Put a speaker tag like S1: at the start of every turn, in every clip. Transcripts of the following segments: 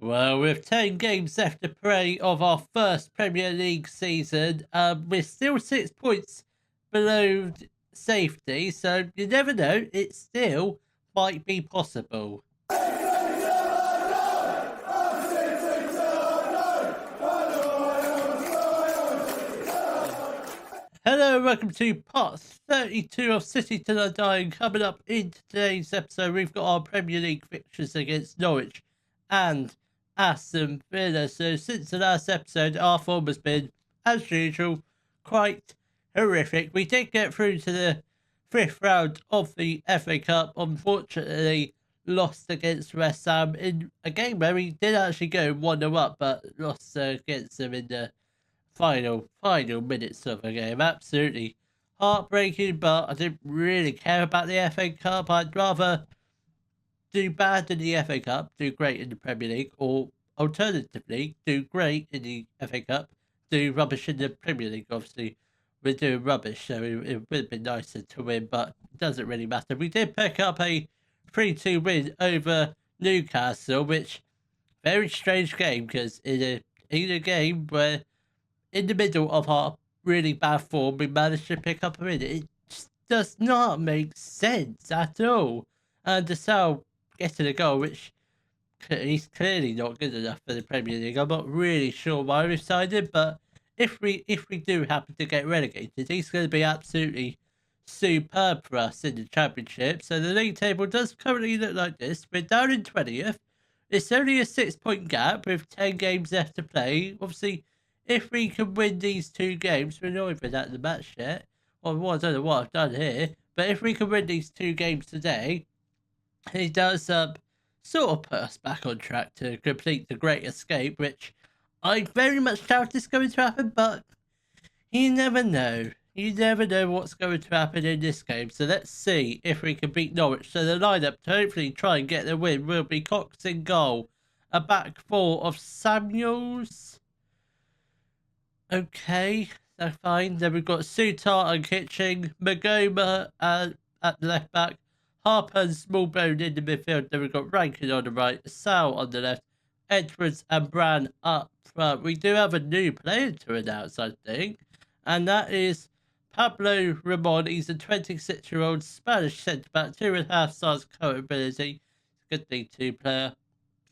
S1: Well, with 10 games left to play of our first Premier League season, we're still 6 points below safety, so you never know, it still might be possible. Hello, welcome to part 32 of City Till I Die. Coming up in today's episode, we've got our Premier League fixtures against Norwich and Aston Villa. So since the last episode, our form has been, as usual, quite horrific. We did get through to the fifth round of the FA Cup. Unfortunately, lost against West Ham in a game where we did actually go 1-0 up, but lost against them in the final minutes of the game. Absolutely heartbreaking, but I didn't really care about the FA Cup. I'd rather do bad in the FA Cup, do great in the Premier League, or alternatively, do great in the FA Cup, do rubbish in the Premier League. Obviously, we're doing rubbish, so it would have been nicer to win, but it doesn't really matter. We did pick up a 3-2 win over Newcastle, which, very strange game, because in a game where in the middle of our really bad form, we managed to pick up a win. It just does not make sense at all. And Desal getting a goal, which he's clearly not good enough for the Premier League. I'm not really sure why we signed him, but if we do happen to get relegated, he's going to be absolutely superb for us in the Championship. So the league table does currently look like this. We're down in 20th. It's only a 6-point gap with 10 games left to play. Obviously, if we can win these 2 games, we're not even at the match yet. Well, I don't know what I've done here, but if we can win these 2 games today, it does sort of put us back on track to complete the Great Escape, which I very much doubt is going to happen, but you never know. You never know what's going to happen in this game. So let's see if we can beat Norwich. So the lineup to hopefully try and get the win will be Cox in goal, a back four of Samuels. Okay, that's fine. Then we've got Sutar and Kitching, Magoma at the left back, Harper and Smallbone in the midfield. Then we've got Rankin on the right, Sal on the left, Edwards and Bran up front. We do have a new player to announce, I think, and that is Pablo Ramon. He's a 26-year-old Spanish centre-back, 2.5 stars current ability. He's a good League 2 player,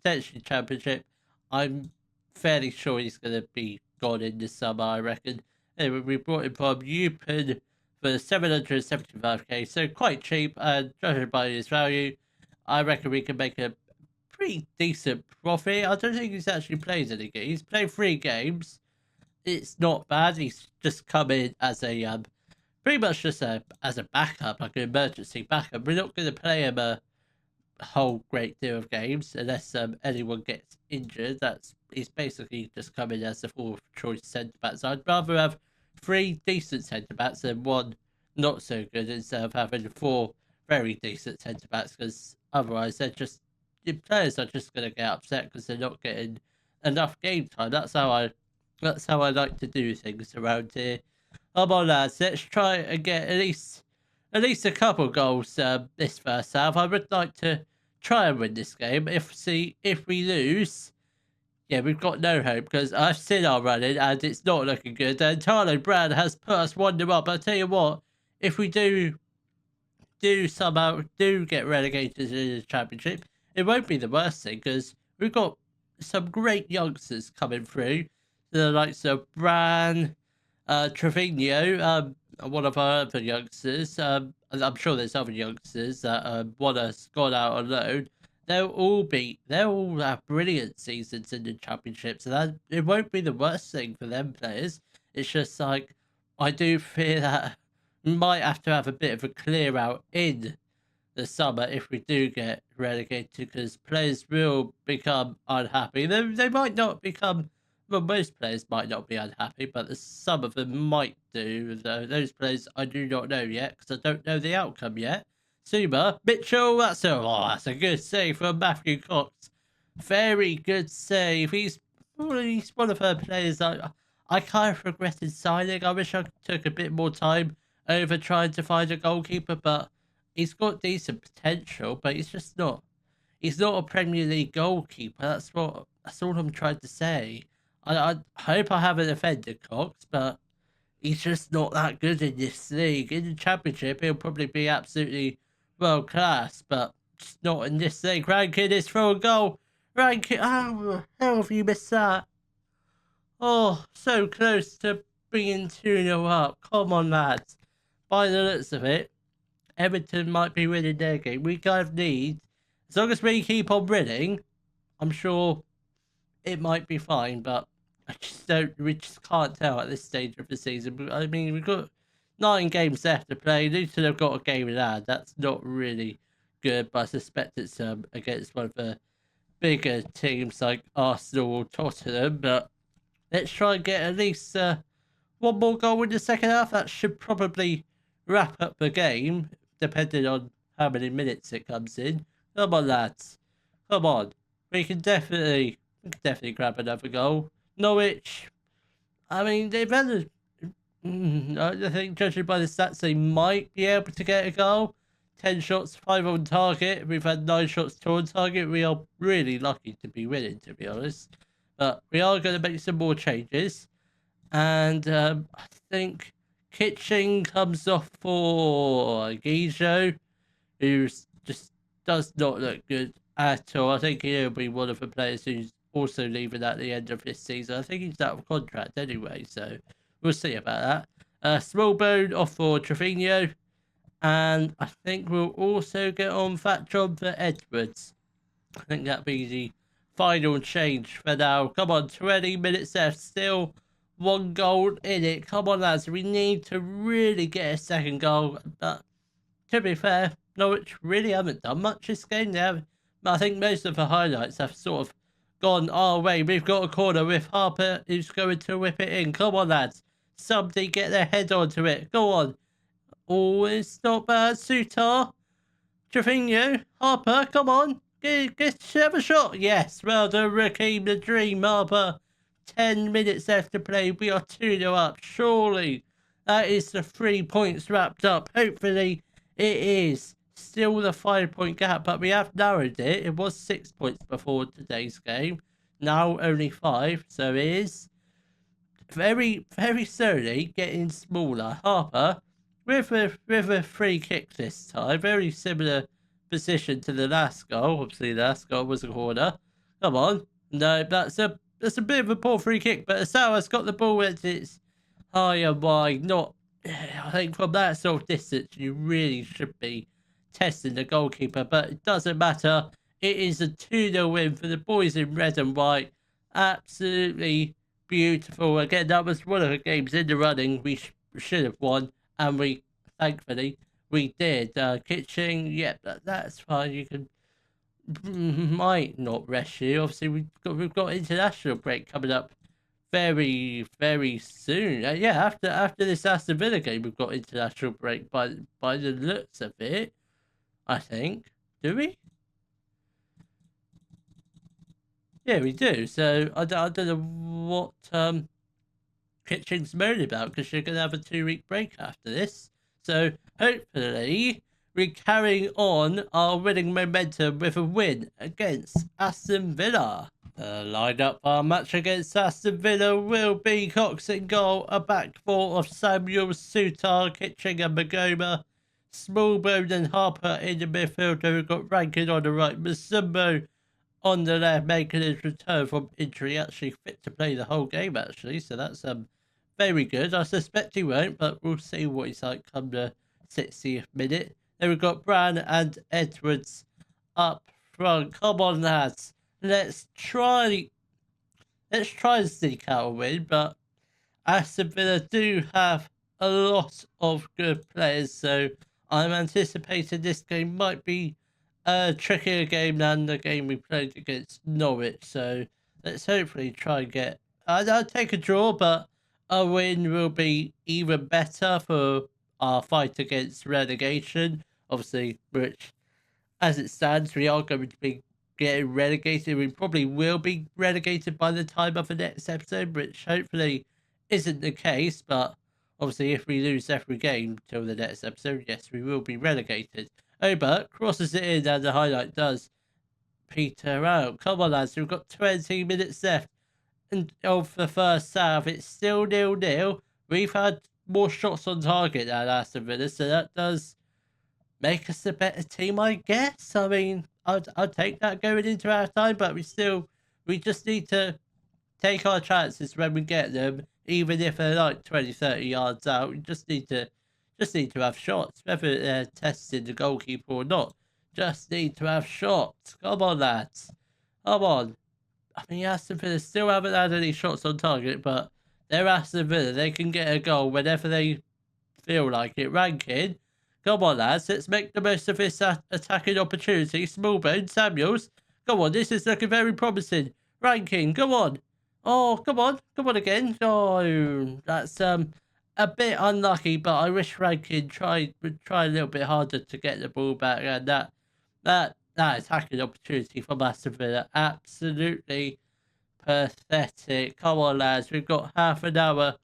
S1: potentially Championship. I'm fairly sure he's going to be gone in this summer, I reckon. Anyway, we brought him from Eupen for 775k, so quite cheap, and judging by his value, I reckon we can make a pretty decent profit. I don't think he's actually played any games. He's played 3 games. It's not bad. He's just come in as a pretty much just as a backup, like an emergency backup. We're not going to play him a whole great deal of games unless anyone gets injured. He's basically just coming as the 4th choice centre back. So I'd rather have 3 decent centre backs than 1 not so good, instead of having 4 very decent centre backs, because otherwise the players are just going to get upset because they're not getting enough game time. That's how I like to do things around here. Come on, lads, let's try and get at least a couple goals this first half. I would like to try and win this game. If we lose, yeah, we've got no hope, because I've seen our running and it's not looking good. And Tarlo Brand has put us 1-0 up. I'll tell you what, if we do somehow get relegated in the Championship, it won't be the worst thing, because we've got some great youngsters coming through. The likes of Bran, Trevino, one of our other youngsters. And I'm sure there's other youngsters that one has gone out on loan. They'll all have brilliant seasons in the Championship, so that it won't be the worst thing for them players. It's just like, I do fear that we might have to have a bit of a clear out in the summer if we do get relegated, because players will become unhappy. They might not become, well, most players might not be unhappy, but some of them might do. Those players I do not know yet, because I don't know the outcome yet. Suma, Mitchell, that's a good save from Matthew Cox. Very good save. He's one of her players I kind of regretted signing. I wish I took a bit more time over trying to find a goalkeeper, but he's got decent potential, but he's just not he's not a Premier League goalkeeper. That's all I'm trying to say. I hope I haven't offended Cox, but he's just not that good in this league. In the Championship, he'll probably be absolutely world class, but just not in this league. Rankin is for a goal. Rankin, how have you missed that? Oh, so close to being 2-0 up. Come on, lads. By the looks of it, Everton might be winning their game. We kind of need, as long as we keep on winning, I'm sure it might be fine, but we just can't tell at this stage of the season. I mean, we've got 9 games left to play. Luton have got a game in hand. That's not really good, but I suspect it's against one of the bigger teams like Arsenal or Tottenham. But let's try and get at least one more goal in the second half. That should probably wrap up the game, depending on how many minutes it comes in. Come on, lads. Come on. We can definitely grab another goal. Norwich, I mean, they've had I think, judging by the stats, they might be able to get a goal. 10 shots, 5 on target. We've had 9 shots, 2 on target. We are really lucky to be winning, to be honest. But we are going to make some more changes. And I think Kitching comes off for Gijo, who just does not look good at all. I think he'll be one of the players who's also leaving at the end of this season. I think he's out of contract anyway, so we'll see about that. Smallbone off for Trevino, and I think we'll also get on Fat John for Edwards. I think that'll be the final change for now. Come on, 20 minutes left, still 1 goal in it. Come on, lads, we need to really get a second goal. But to be fair, Norwich really haven't done much this game. I think most of the highlights have sort of gone our way. We've got a corner with Harper who's going to whip it in. Come on, lads. Somebody get their head onto it. Go on. Oh, it's not bad. Sutar. Trevino. Harper, come on. Have a shot. Yes, well done, Raheem the Dream. Harper. 10 minutes left to play. We are 2-0 up. Surely that is the 3 points wrapped up. Hopefully it is. Still the 5-point gap, but we have narrowed it. It was 6 points before today's game. Now only 5, so it is very, very slowly getting smaller. Harper with a free kick this time. Very similar position to the last goal. Obviously, the last goal was a corner. Come on. No, that's a bit of a poor free kick, but Asawa's got the ball and it's high and wide. Not, I think from that sort of distance, you really should be testing the goalkeeper, but it doesn't matter. It is a 2-0 win for the boys in red and white. Absolutely beautiful. Again, that was one of the games in the running we should have won, and we, thankfully, we did. Kitching, yeah, that's fine. You can might not rest you. Obviously, we've got international break coming up very, very soon. Yeah, after this Aston Villa game, we've got international break by the looks of it. I think. Do we? Yeah, we do. So I don't know what Kitching's moaning about, because you're going to have a 2-week break after this. So hopefully we're carrying on our winning momentum with a win against Aston Villa. The lineup for our match against Aston Villa will be Cox in goal, a back four of Samuel, Sutar, Kitching and Magoma, Smallbone and Harper in the midfield. We've got Rankin on the right, Musumbo on the left, making his return from injury, actually fit to play the whole game actually, so that's very good. I suspect he won't, but we'll see what he's like come the 60th minute. Then we've got Bran and Edwards up front. Come on, lads. Let's try and sneak out a win, but Aston Villa do have a lot of good players, so I'm anticipating this game might be a trickier game than the game we played against Norwich. So let's hopefully try and get... I'll take a draw, but a win will be even better for our fight against relegation. Obviously, which, as it stands, we are going to be getting relegated. We probably will be relegated by the time of the next episode, which hopefully isn't the case. But obviously, if we lose every game till the next episode, yes, we will be relegated. Ober crosses it in, and the highlight does peter out. Come on, lads. We've got 20 minutes left of the first half. It's still 0-0. We've had more shots on target than Aston Villa, so that does make us a better team, I guess. I mean, I'd take that going into our time, but we just need to take our chances when we get them, even if they're like 20, 30 yards out. We just need to have shots, whether they're testing the goalkeeper or not. Just need to have shots. Come on, lads. Come on. I mean, Aston Villa still haven't had any shots on target, but they're Aston Villa. They can get a goal whenever they feel like it. Rankin. Come on, lads. Let's make the most of this attacking opportunity. Smallbone, Samuels. Come on, this is looking very promising. Rankin, come on. Oh, come on. Come on again. Oh, that's a bit unlucky, but I wish Rankin would try a little bit harder to get the ball back. And that attacking opportunity from Aston Villa, absolutely pathetic. Come on, lads. We've got half an hour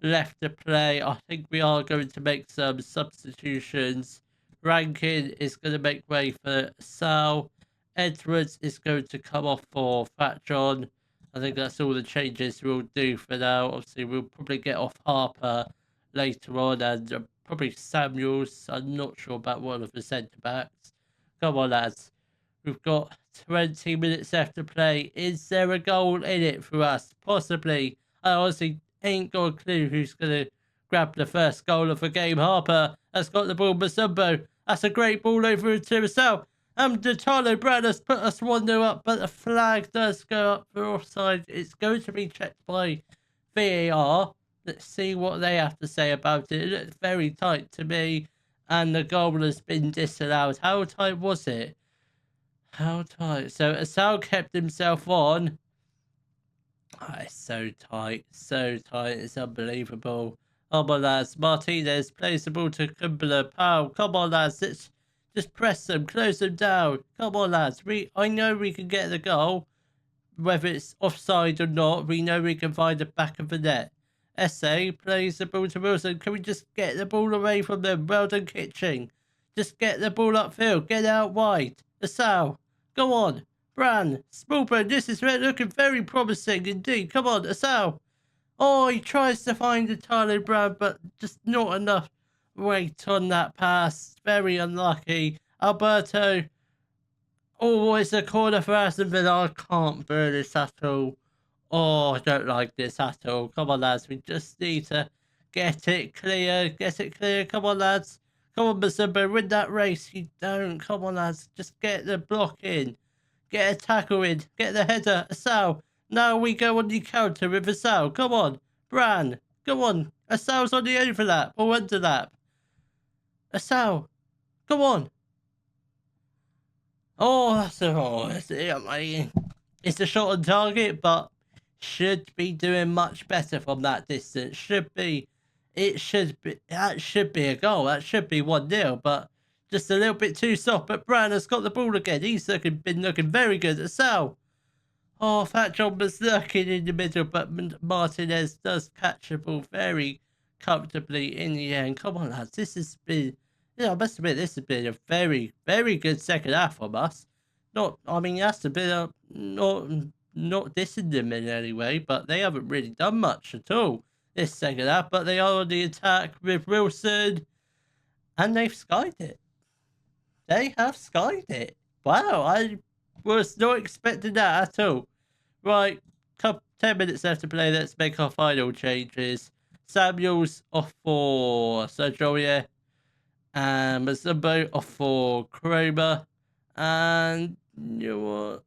S1: left to play. I think we are going to make some substitutions. Rankin is going to make way for Sal. Edwards is going to come off for Fat John. I think that's all the changes we'll do for now. Obviously, we'll probably get off Harper later on, and probably Samuels. I'm not sure about one of the centre-backs. Come on, lads. We've got 20 minutes left to play. Is there a goal in it for us? Possibly. I honestly ain't got a clue who's going to grab the first goal of the game. Harper has got the ball. Masumbo. That's a great ball over to himself. Talo Brad has put us 1-0 up, but the flag does go up for offside. It's going to be checked by VAR. Let's see what they have to say about it. It looks very tight to me, and the goal has been disallowed. How tight was it? How tight? So Asal kept himself on. Oh, it's so tight. So tight. It's unbelievable. Come on, lads. Martinez plays the ball to Kumbula. Powell. Come on, lads. Let's just press them. Close them down. Come on, lads. I know we can get the goal. Whether it's offside or not, we know we can find the back of the net. SA plays the ball to Wilson. Can we just get the ball away from them? Well done, Kitching. Just get the ball upfield. Get out wide. Asal. Go on. Bran. Smallbone. This is looking very promising indeed. Come on, Asal. Oh, he tries to find the Tyler Brown, but just not enough weight on that pass. Very unlucky. Alberto. Oh, it's a corner for Aston Villa. I can't bear this at all. Oh, I don't like this at all. Come on, lads. We just need to get it clear. Get it clear. Come on, lads. Come on, Masumbo. Win that race. You don't. Come on, lads. Just get the block in. Get a tackle in. Get the header. Asal. Now we go on the counter with Asal. Come on. Bran. Come on. Asal's on the overlap or underlap. Asal. Come on. Oh, that's it's a shot on target, but should be doing much better from that distance. That should be a goal. That should be 1-0, but just a little bit too soft. But Bran has got the ball again. He's been looking very good. Asal. Oh, Fat John was lurking in the middle, but Martinez does catch the ball very comfortably in the end. Come on, lads. This has been, I must admit, this has been a very, very good second half from us. Aston Villa not dissing them in any way, but they haven't really done much at all this second half. But they are on the attack with Wilson, and they've skied it. They have skied it. Wow, I was not expecting that at all. Right, 10 minutes left to play. Let's make our final changes. Samuels off for Sergio, and Mazumbo off for Cromer. And you know what?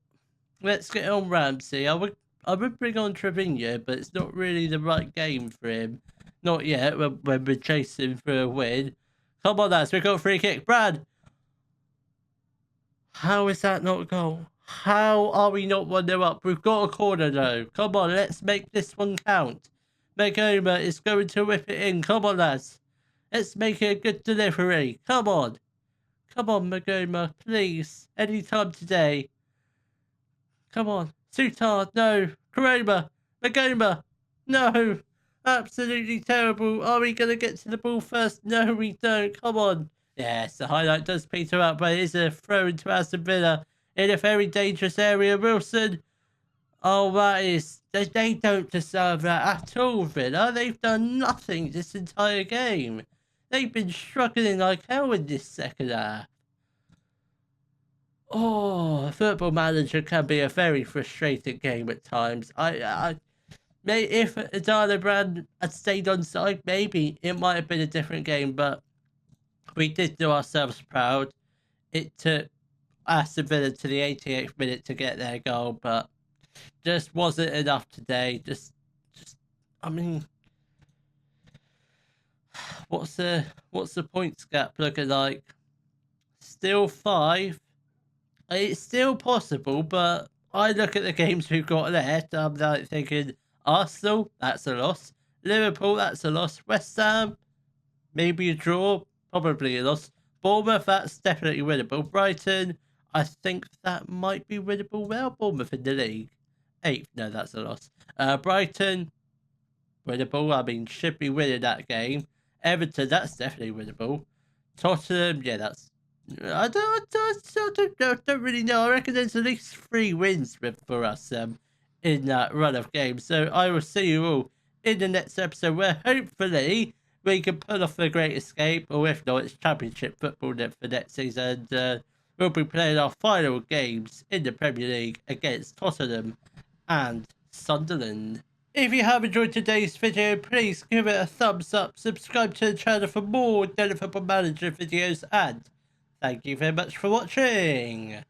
S1: Let's get on Ramsey. I would bring on Trevino, but it's not really the right game for him. Not yet, when we're chasing for a win. Come on, lads. We've got a free kick. Brad. How is that not a goal? How are we not 1-0 up? We've got a corner, though. Come on, let's make this one count. Megoma is going to whip it in. Come on, lads. Let's make it a good delivery. Come on. Come on, Megoma, please. Anytime today. Come on. Sutar, no. Kuroma. Megoma. No. Absolutely terrible. Are we going to get to the ball first? No, we don't. Come on. Yes, the highlight does peter out, but it is a throw into Aston Villa. in a very dangerous area. Wilson, oh, that is... They don't deserve that at all, Villa. They've done nothing this entire game. They've been struggling like hell in this second half. Oh, Football Manager can be a very frustrating game at times. If Adana Brand had stayed on side, maybe it might have been a different game, but we did do ourselves proud. It took Aston Villa to the 88th minute to get their goal, but just wasn't enough today. I mean, what's the points gap looking like? Still 5. It's still possible, but I look at the games we've got left. I'm like thinking Arsenal, that's a loss. Liverpool, that's a loss. West Ham, maybe a draw, probably a loss. Bournemouth, that's definitely winnable. Brighton, I think that might be winnable. Well, Bournemouth in the league. 8th, no, that's a loss. Brighton, winnable. I mean, should be winning that game. Everton, that's definitely winnable. Tottenham, yeah, that's... I don't really know. I reckon there's at least 3 wins for us in that run of games. So I will see you all in the next episode where hopefully we can pull off the great escape, or if not, it's championship football for next season. And we'll be playing our final games in the Premier League against Tottenham and Sunderland. If you have enjoyed today's video, please give it a thumbs up, subscribe to the channel for more Daily Football Manager videos, and thank you very much for watching.